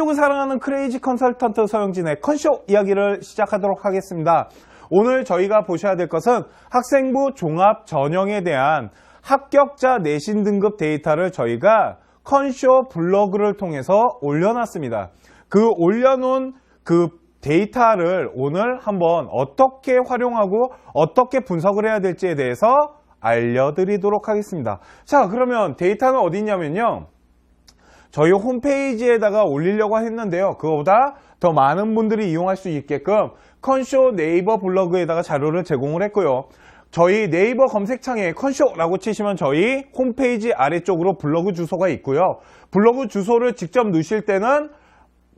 교육을 사랑하는 크레이지 컨설턴트 서영진의 컨쇼 이야기를 시작하도록 하겠습니다. 오늘 저희가 보셔야 될 것은 학생부 종합 전형에 대한 합격자 내신 등급 데이터를 저희가 컨쇼 블로그를 통해서 올려놨습니다. 그 올려놓은 그 데이터를 오늘 한번 어떻게 활용하고 어떻게 분석을 해야 될지에 대해서 알려드리도록 하겠습니다. 자, 그러면 데이터는 어디 있냐면요, 저희 홈페이지에다가 올리려고 했는데요, 그거보다 더 많은 분들이 이용할 수 있게끔 컨쇼 네이버 블로그에다가 자료를 제공을 했고요. 저희 네이버 검색창에 컨쇼라고 치시면 저희 홈페이지 아래쪽으로 블로그 주소가 있고요. 블로그 주소를 직접 넣으실 때는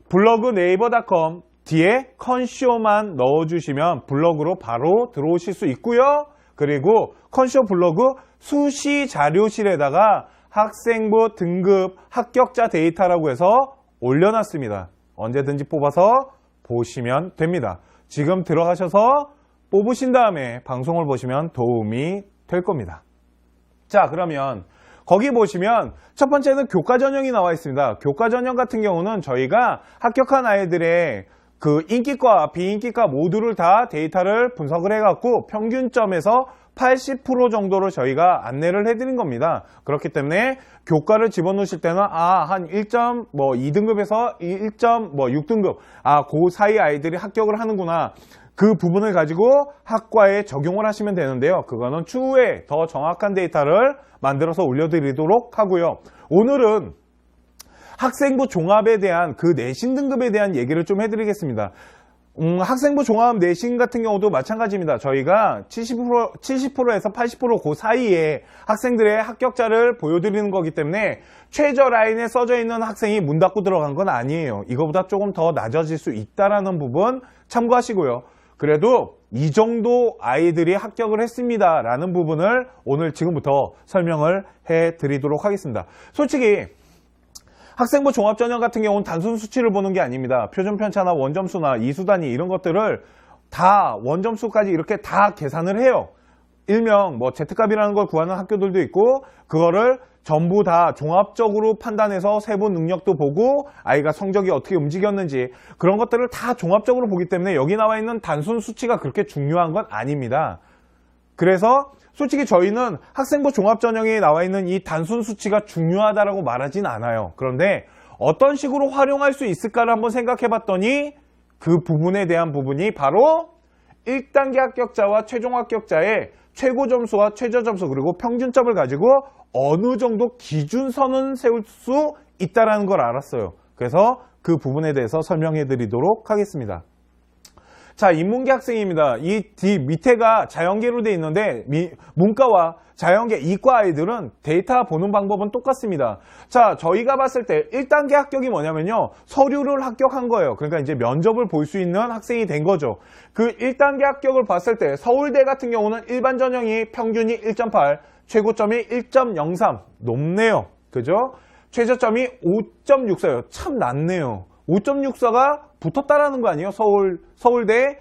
블로그 네이버.com 뒤에 컨쇼만 넣어주시면 블로그로 바로 들어오실 수 있고요. 그리고 컨쇼 블로그 수시 자료실에다가 학생부 등급 합격자 데이터라고 해서 올려놨습니다. 언제든지 뽑아서 보시면 됩니다. 지금 들어가셔서 뽑으신 다음에 방송을 보시면 도움이 될 겁니다. 자, 그러면 거기 보시면 첫 번째는 교과 전형이 나와 있습니다. 교과 전형 같은 경우는 저희가 합격한 아이들의 그 인기과 비인기과 모두를 다 데이터를 분석을 해갖고 평균점에서 80% 정도로 저희가 안내를 해드린 겁니다. 그렇기 때문에 교과를 집어넣으실 때는 한 1.2등급에서 1.6등급 그 사이 아이들이 합격을 하는구나, 그 부분을 가지고 학과에 적용을 하시면 되는데요. 그거는 추후에 더 정확한 데이터를 만들어서 올려드리도록 하고요. 오늘은 학생부 종합에 대한 그 내신 등급에 대한 얘기를 좀 해드리겠습니다. 학생부 종합 내신 같은 경우도 마찬가지입니다. 저희가 70%에서 80% 그 사이에 학생들의 합격자를 보여드리는 거기 때문에 최저 라인에 써져 있는 학생이 문 닫고 들어간 건 아니에요. 이거보다 조금 더 낮아질 수 있다는 부분 참고하시고요. 그래도 이 정도 아이들이 합격을 했습니다 라는 부분을 오늘 지금부터 설명을 해드리도록 하겠습니다. 솔직히 학생부 종합전형 같은 경우는 단순 수치를 보는 게 아닙니다. 표준 편차나 원점수나 이수단위 이런 것들을 다 원점수까지 이렇게 다 계산을 해요. 일명 Z값이라는 걸 구하는 학교들도 있고, 그거를 전부 다 종합적으로 판단해서 세부 능력도 보고 아이가 성적이 어떻게 움직였는지 그런 것들을 다 종합적으로 보기 때문에 여기 나와 있는 단순 수치가 그렇게 중요한 건 아닙니다. 그래서 솔직히 저희는 학생부 종합전형에 나와 있는 이 단순 수치가 중요하다라고 말하진 않아요. 그런데 어떤 식으로 활용할 수 있을까를 한번 생각해 봤더니 그 부분에 대한 부분이 바로 1단계 합격자와 최종 합격자의 최고 점수와 최저 점수 그리고 평균점을 가지고 어느 정도 기준선은 세울 수 있다는 걸 알았어요. 그래서 그 부분에 대해서 설명해 드리도록 하겠습니다. 자, 인문계 학생입니다. 이 뒤 밑에가 자연계로 되어 있는데 문과와 자연계 이과 아이들은 데이터 보는 방법은 똑같습니다. 자, 저희가 봤을 때 1단계 합격이 뭐냐면요, 서류를 합격한 거예요. 그러니까 이제 면접을 볼 수 있는 학생이 된 거죠. 그 1단계 합격을 봤을 때 서울대 같은 경우는 일반 전형이 평균이 1.8, 최고점이 1.03, 높네요. 그죠? 최저점이 5.64예요. 참 낮네요. 5.64가 붙었다라는 거 아니에요? 서울대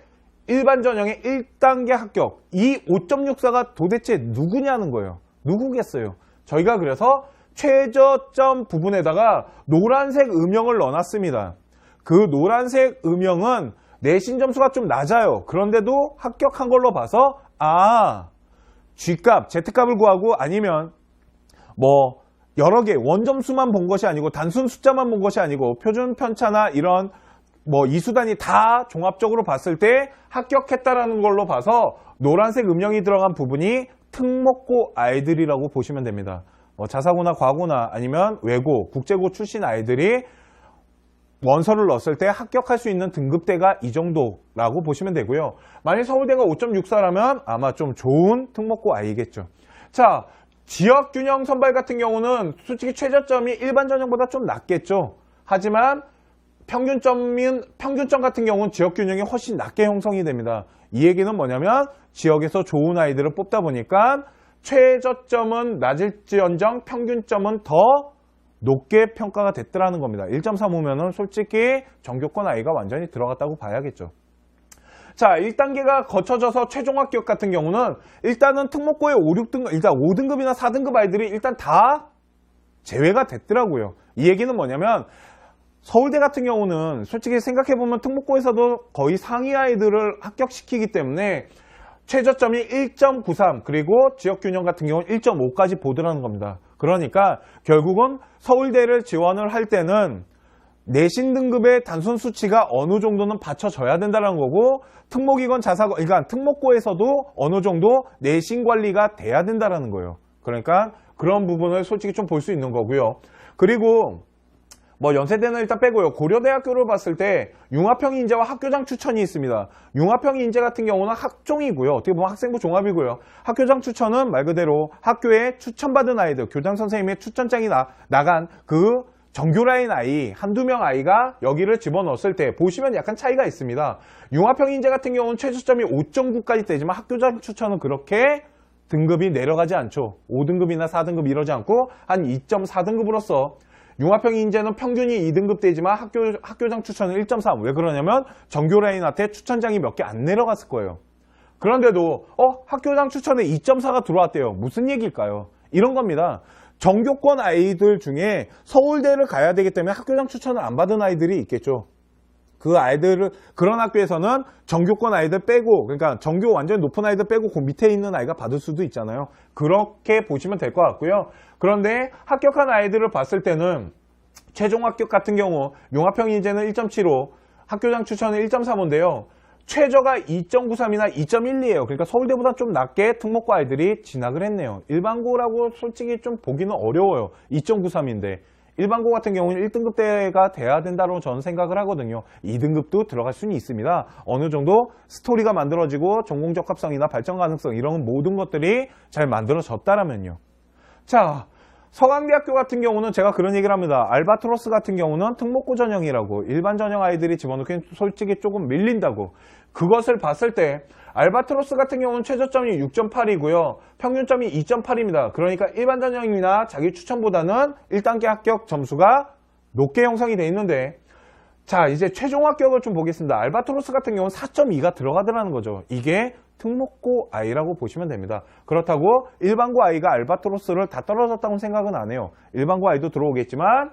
일반 전형의 1단계 합격. 이 5.64가 도대체 누구냐는 거예요. 누구겠어요? 저희가 그래서 최저점 부분에다가 노란색 음영을 넣어놨습니다. 그 노란색 음영은 내신 점수가 좀 낮아요. 그런데도 합격한 걸로 봐서 G값, Z값을 구하고 아니면 여러 개 원점수만 본 것이 아니고 단순 숫자만 본 것이 아니고 표준 편차나 이런 이수단위 다 종합적으로 봤을 때 합격했다라는 걸로 봐서 노란색 음영이 들어간 부분이 특목고 아이들이라고 보시면 됩니다. 자사고나 과고나 아니면 외고, 국제고 출신 아이들이 원서를 넣었을 때 합격할 수 있는 등급대가 이 정도라고 보시면 되고요. 만약 서울대가 5.64라면 아마 좀 좋은 특목고 아이겠죠. 자, 지역균형 선발 같은 경우는 솔직히 최저점이 일반 전형보다 좀 낮겠죠. 하지만 평균점 같은 경우는 지역균형이 훨씬 낮게 형성이 됩니다. 이 얘기는 뭐냐면 지역에서 좋은 아이들을 뽑다 보니까 최저점은 낮을지언정 평균점은 더 높게 평가가 됐더라는 겁니다. 1.35면은 솔직히 전교권 아이가 완전히 들어갔다고 봐야겠죠. 자, 1단계가 거쳐져서 최종 합격 같은 경우는 일단은 특목고의 5, 6등급, 일단 5등급이나 4등급 아이들이 일단 다 제외가 됐더라고요. 이 얘기는 뭐냐면 서울대 같은 경우는 솔직히 생각해보면 특목고에서도 거의 상위 아이들을 합격시키기 때문에 최저점이 1.93 그리고 지역균형 같은 경우는 1.5까지 보더라는 겁니다. 그러니까 결국은 서울대를 지원을 할 때는 내신 등급의 단순 수치가 어느 정도는 받쳐져야 된다는 거고 특목이건 자사고 그러니까 특목고에서도 어느 정도 내신 관리가 돼야 된다는 거예요. 그러니까 그런 부분을 솔직히 좀 볼 수 있는 거고요. 그리고 뭐 연세대는 일단 빼고요. 고려대학교를 봤을 때 융합형 인재와 학교장 추천이 있습니다. 융합형 인재 같은 경우는 학종이고요. 어떻게 보면 학생부 종합이고요. 학교장 추천은 말 그대로 학교에 추천받은 아이들, 교장 선생님의 추천장이 나간 그 정규 라인 아이, 한두 명 아이가 여기를 집어넣었을 때 보시면 약간 차이가 있습니다. 융합형 인재 같은 경우는 최저점이 5.9까지 되지만 학교장 추천은 그렇게 등급이 내려가지 않죠. 5등급이나 4등급 이러지 않고 한 2.4등급으로서 융합형 인재는 평균이 2등급 되지만 학교장 추천은 1.3. 왜 그러냐면 정규 라인한테 추천장이 몇 개 안 내려갔을 거예요. 그런데도 학교장 추천에 2.4가 들어왔대요. 무슨 얘기일까요? 이런 겁니다. 전교권 아이들 중에 서울대를 가야 되기 때문에 학교장 추천을 안 받은 아이들이 있겠죠. 그 아이들을 그런 학교에서는 전교권 아이들 빼고 그러니까 전교 완전히 높은 아이들 빼고 그 밑에 있는 아이가 받을 수도 있잖아요. 그렇게 보시면 될 것 같고요. 그런데 합격한 아이들을 봤을 때는 최종 합격 같은 경우 융합형 인재는 1.75, 학교장 추천은 1.35인데요. 최저가 2.93이나 2.12예요. 그러니까 서울대보다 좀 낮게 특목고 아이들이 진학을 했네요. 일반고라고 솔직히 좀 보기는 어려워요. 2.93인데. 일반고 같은 경우는 1등급대가 돼야 된다고 저는 생각을 하거든요. 2등급도 들어갈 수는 있습니다. 어느 정도 스토리가 만들어지고 전공 적합성이나 발전 가능성 이런 모든 것들이 잘 만들어졌다라면요. 자, 서강대학교 같은 경우는 제가 그런 얘기를 합니다. 알바트로스 같은 경우는 특목고 전형이라고 일반 전형 아이들이 집어넣기엔 솔직히 조금 밀린다고. 그것을 봤을 때 알바트로스 같은 경우는 최저점이 6.8이고요. 평균점이 2.8입니다. 그러니까 일반 전형이나 자기 추천보다는 1단계 합격 점수가 높게 형성이 되어 있는데 자 이제 최종 합격을 좀 보겠습니다. 알바트로스 같은 경우는 4.2가 들어가더라는 거죠. 이게 특목고 아이라고 보시면 됩니다. 그렇다고 일반고 아이가 알바트로스를 다 떨어졌다고 생각은 안 해요. 일반고 아이도 들어오겠지만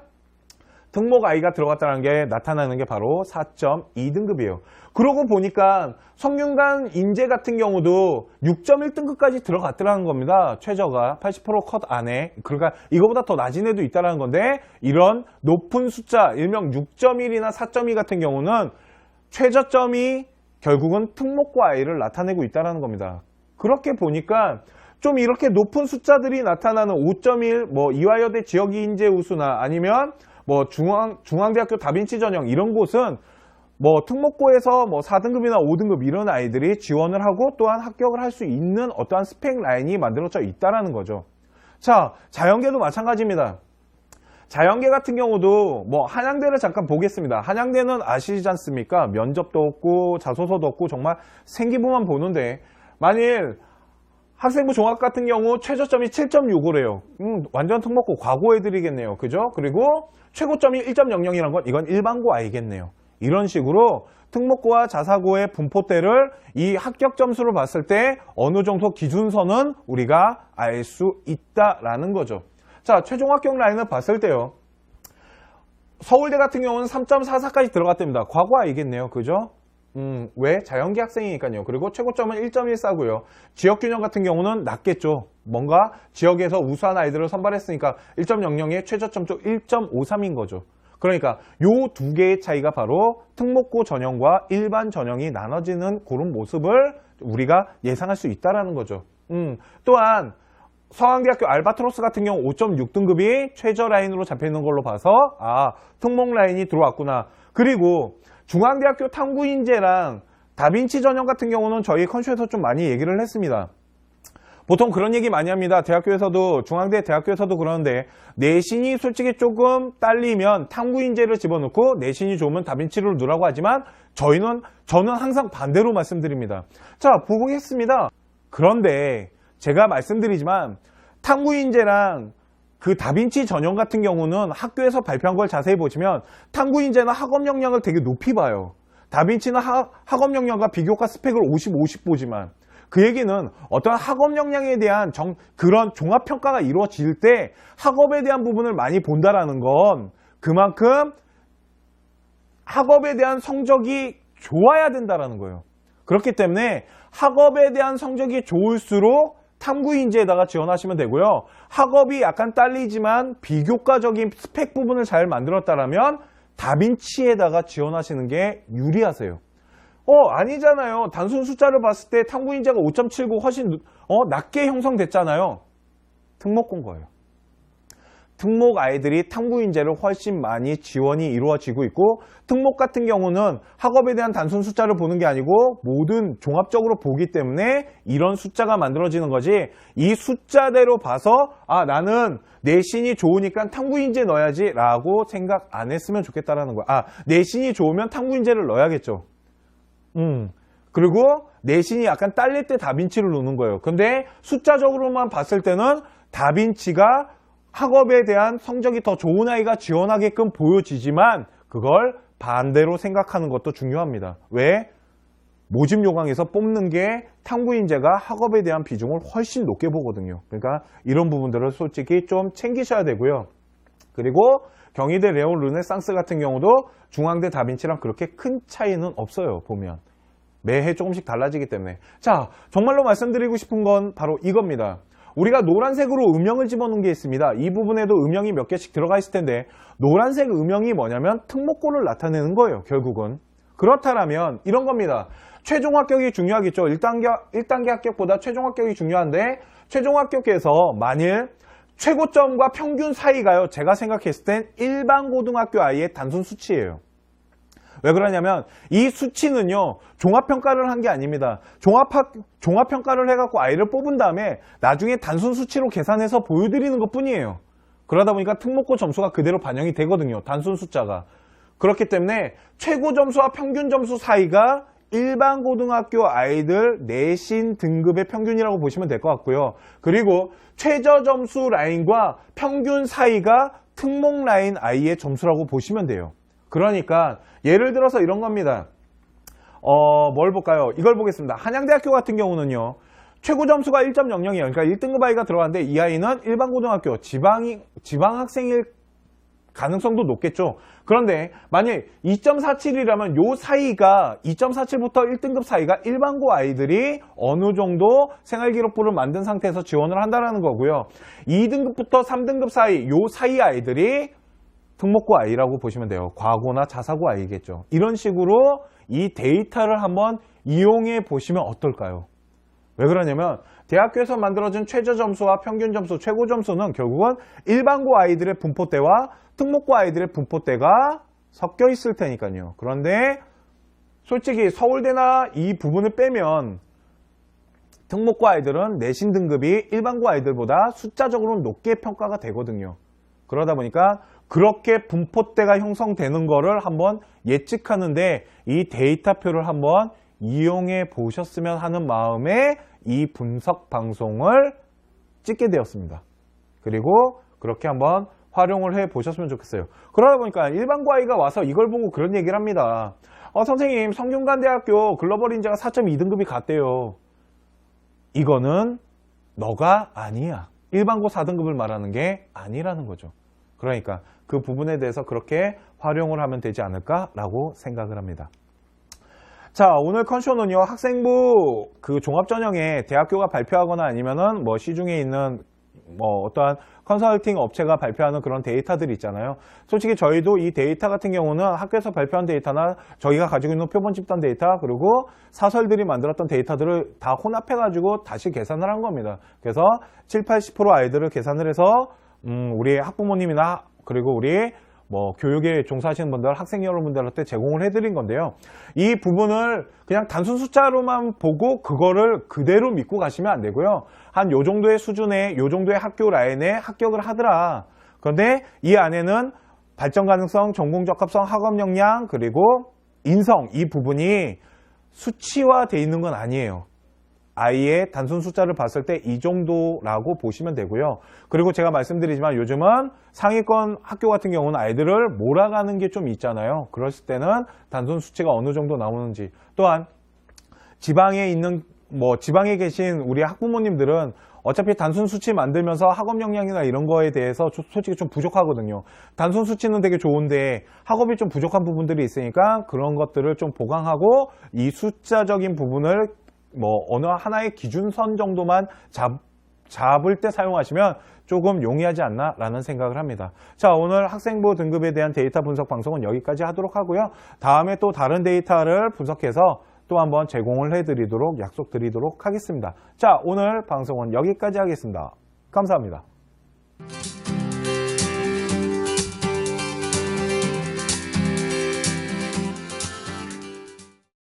특목 아이가 들어갔다는 게 나타나는 게 바로 4.2등급이에요. 그러고 보니까 성균관 인재 같은 경우도 6.1등급까지 들어갔더라는 겁니다. 최저가 80%컷 안에. 그러니까 이거보다 더 낮은 애도 있다는 건데 이런 높은 숫자 일명 6.1이나 4.2 같은 경우는 최저점이 결국은 특목고 아이를 나타내고 있다는 겁니다. 그렇게 보니까 좀 이렇게 높은 숫자들이 나타나는 5.1, 뭐 이화여대 지역인재 우수나 아니면 뭐 중앙대학교 다빈치 전형 이런 곳은 뭐 특목고에서 뭐 4등급이나 5등급 이런 아이들이 지원을 하고 또한 합격을 할 수 있는 어떠한 스펙 라인이 만들어져 있다라는 거죠. 자, 자연계도 마찬가지입니다. 자연계 같은 경우도 뭐 한양대를 잠깐 보겠습니다. 한양대는 아시지 않습니까? 면접도 없고 자소서도 없고 정말 생기부만 보는데 만일 학생부 종합 같은 경우 최저점이 7.65래요. 완전 특목고 과고해드리겠네요. 그죠? 그리고 최고점이 1.00이란 건 이건 일반고 아이겠네요. 이런 식으로 특목고와 자사고의 분포대를 이 합격 점수를 봤을 때 어느 정도 기준선은 우리가 알 수 있다라는 거죠. 자, 최종 합격 라인을 봤을 때요. 서울대 같은 경우는 3.44까지 들어갔답니다. 과거 아이겠네요. 그죠? 왜? 자연계 학생이니까요. 그리고 최고점은 1.14고요. 지역균형 같은 경우는 낮겠죠. 뭔가 지역에서 우수한 아이들을 선발했으니까 1.00에 최저점도 1.53인 거죠. 그러니까 요 두 개의 차이가 바로 특목고 전형과 일반 전형이 나눠지는 그런 모습을 우리가 예상할 수 있다는 거죠. 또한 서강대학교 알바트로스 같은 경우 5.6등급이 최저 라인으로 잡혀있는 걸로 봐서 특목 라인이 들어왔구나. 그리고 중앙대학교 탐구인재랑 다빈치 전형 같은 경우는 저희 컨쇼에서 좀 많이 얘기를 했습니다. 보통 그런 얘기 많이 합니다. 대학교에서도 중앙대 대학교에서도 그러는데 내신이 솔직히 조금 딸리면 탐구인재를 집어넣고 내신이 좋으면 다빈치를 넣으라고 하지만 저는 항상 반대로 말씀드립니다. 자, 보겠습니다. 그런데 제가 말씀드리지만 탐구인재랑 그 다빈치 전형 같은 경우는 학교에서 발표한 걸 자세히 보시면 탐구인재는 학업 역량을 되게 높이 봐요. 다빈치는 학업 역량과 비교과 스펙을 50-50 보지만 그 얘기는 어떤 학업 역량에 대한 그런 종합평가가 이루어질 때 학업에 대한 부분을 많이 본다라는 건 그만큼 학업에 대한 성적이 좋아야 된다라는 거예요. 그렇기 때문에 학업에 대한 성적이 좋을수록 탐구인재에다가 지원하시면 되고요. 학업이 약간 딸리지만 비교과적인 스펙 부분을 잘 만들었다라면 다빈치에다가 지원하시는 게 유리하세요. 아니잖아요. 단순 숫자를 봤을 때 탐구인재가 5.79 훨씬 낮게 형성됐잖아요. 특목고인 거예요. 특목 아이들이 탐구인재를 훨씬 많이 지원이 이루어지고 있고, 특목 같은 경우는 학업에 대한 단순 숫자를 보는 게 아니고 모든 종합적으로 보기 때문에 이런 숫자가 만들어지는 거지, 이 숫자대로 봐서 나는 내신이 좋으니까 탐구인재 넣어야지 라고 생각 안 했으면 좋겠다라는 거야. 내신이 좋으면 탐구인재를 넣어야겠죠. 그리고 내신이 약간 딸릴 때 다빈치를 놓는 거예요. 근데 숫자적으로만 봤을 때는 다빈치가 학업에 대한 성적이 더 좋은 아이가 지원하게끔 보여지지만 그걸 반대로 생각하는 것도 중요합니다. 왜? 모집 요강에서 뽑는 게 탐구인재가 학업에 대한 비중을 훨씬 높게 보거든요. 그러니까 이런 부분들을 솔직히 좀 챙기셔야 되고요. 그리고 경희대 레온 르네상스 같은 경우도 중앙대 다빈치랑 그렇게 큰 차이는 없어요. 보면 매해 조금씩 달라지기 때문에. 자, 정말로 말씀드리고 싶은 건 바로 이겁니다. 우리가 노란색으로 음영을 집어넣은 게 있습니다. 이 부분에도 음영이 몇 개씩 들어가 있을 텐데, 노란색 음영이 뭐냐면 특목고를 나타내는 거예요. 결국은. 그렇다면 이런 겁니다. 최종 합격이 중요하겠죠. 1단계 합격보다 최종 합격이 중요한데, 최종 합격에서 만일 최고점과 평균 사이가요, 제가 생각했을 땐 일반 고등학교 아이의 단순 수치예요. 왜 그러냐면 이 수치는요, 종합평가를 한 게 아닙니다. 종합평가를 해갖고 아이를 뽑은 다음에 나중에 단순 수치로 계산해서 보여드리는 것 뿐이에요. 그러다 보니까 특목고 점수가 그대로 반영이 되거든요. 단순 숫자가. 그렇기 때문에 최고 점수와 평균 점수 사이가 일반 고등학교 아이들 내신 등급의 평균이라고 보시면 될 것 같고요. 그리고 최저 점수 라인과 평균 사이가 특목 라인 아이의 점수라고 보시면 돼요. 그러니까 예를 들어서 이런 겁니다. 뭘 볼까요? 이걸 보겠습니다. 한양대학교 같은 경우는요, 최고 점수가 1.00이에요. 그러니까 1등급 아이가 들어갔는데 이 아이는 일반 고등학교 지방 학생일 가능성도 높겠죠. 그런데 만약 2.47이라면 요 사이가 2.47부터 1등급 사이가 일반고 아이들이 어느 정도 생활기록부를 만든 상태에서 지원을 한다는 거고요. 2등급부터 3등급 사이, 요 사이 아이들이 특목고 아이라고 보시면 돼요. 과고나 자사고 아이겠죠. 이런 식으로 이 데이터를 한번 이용해 보시면 어떨까요? 왜 그러냐면 대학교에서 만들어진 최저 점수와 평균 점수, 최고 점수는 결국은 일반고 아이들의 분포대와 특목고 아이들의 분포대가 섞여 있을 테니까요. 그런데 솔직히 서울대나 이 부분을 빼면 특목고 아이들은 내신 등급이 일반고 아이들보다 숫자적으로는 높게 평가가 되거든요. 그러다 보니까 그렇게 분포대가 형성되는 거를 한번 예측하는데 이 데이터표를 한번 이용해 보셨으면 하는 마음에 이 분석 방송을 찍게 되었습니다. 그리고 그렇게 한번 활용을 해 보셨으면 좋겠어요. 그러다 보니까 일반고 아이가 와서 이걸 보고 그런 얘기를 합니다. 선생님, 성균관대학교 글로벌 인재가 4.2등급이 갔대요. 이거는 너가 아니야. 일반고 4등급을 말하는 게 아니라는 거죠. 그러니까 그 부분에 대해서 그렇게 활용을 하면 되지 않을까라고 생각을 합니다. 자, 오늘 컨쇼는요, 학생부 그 종합전형에 대학교가 발표하거나 아니면은 뭐 시중에 있는 뭐 어떠한 컨설팅 업체가 발표하는 그런 데이터들이 있잖아요. 솔직히 저희도 이 데이터 같은 경우는 학교에서 발표한 데이터나 저희가 가지고 있는 표본 집단 데이터, 그리고 사설들이 만들었던 데이터들을 다 혼합해가지고 다시 계산을 한 겁니다. 그래서 70~80% 아이들을 계산을 해서 우리 학부모님이나 그리고 우리 뭐 교육에 종사하시는 분들, 학생 여러분들한테 제공을 해드린 건데요. 이 부분을 그냥 단순 숫자로만 보고 그거를 그대로 믿고 가시면 안 되고요. 한 요 정도의 수준의, 요 정도의 학교 라인에 합격을 하더라. 그런데 이 안에는 발전 가능성, 전공 적합성, 학업 역량, 그리고 인성, 이 부분이 수치화되어 있는 건 아니에요. 아이의 단순 숫자를 봤을 때 이 정도라고 보시면 되고요. 그리고 제가 말씀드리지만 요즘은 상위권 학교 같은 경우는 아이들을 몰아가는 게 좀 있잖아요. 그랬을 때는 단순 수치가 어느 정도 나오는지, 또한 지방에 있는 지방에 계신 우리 학부모님들은 어차피 단순 수치 만들면서 학업 역량이나 이런 거에 대해서 솔직히 좀 부족하거든요. 단순 수치는 되게 좋은데 학업이 좀 부족한 부분들이 있으니까 그런 것들을 좀 보강하고 이 숫자적인 부분을 뭐 어느 하나의 기준선 정도만 잡을 때 사용하시면 조금 용이하지 않나 라는 생각을 합니다. 자, 오늘 학생부 등급에 대한 데이터 분석 방송은 여기까지 하도록 하고요. 다음에 또 다른 데이터를 분석해서 또 한번 제공을 해드리도록 약속드리도록 하겠습니다. 자, 오늘 방송은 여기까지 하겠습니다. 감사합니다.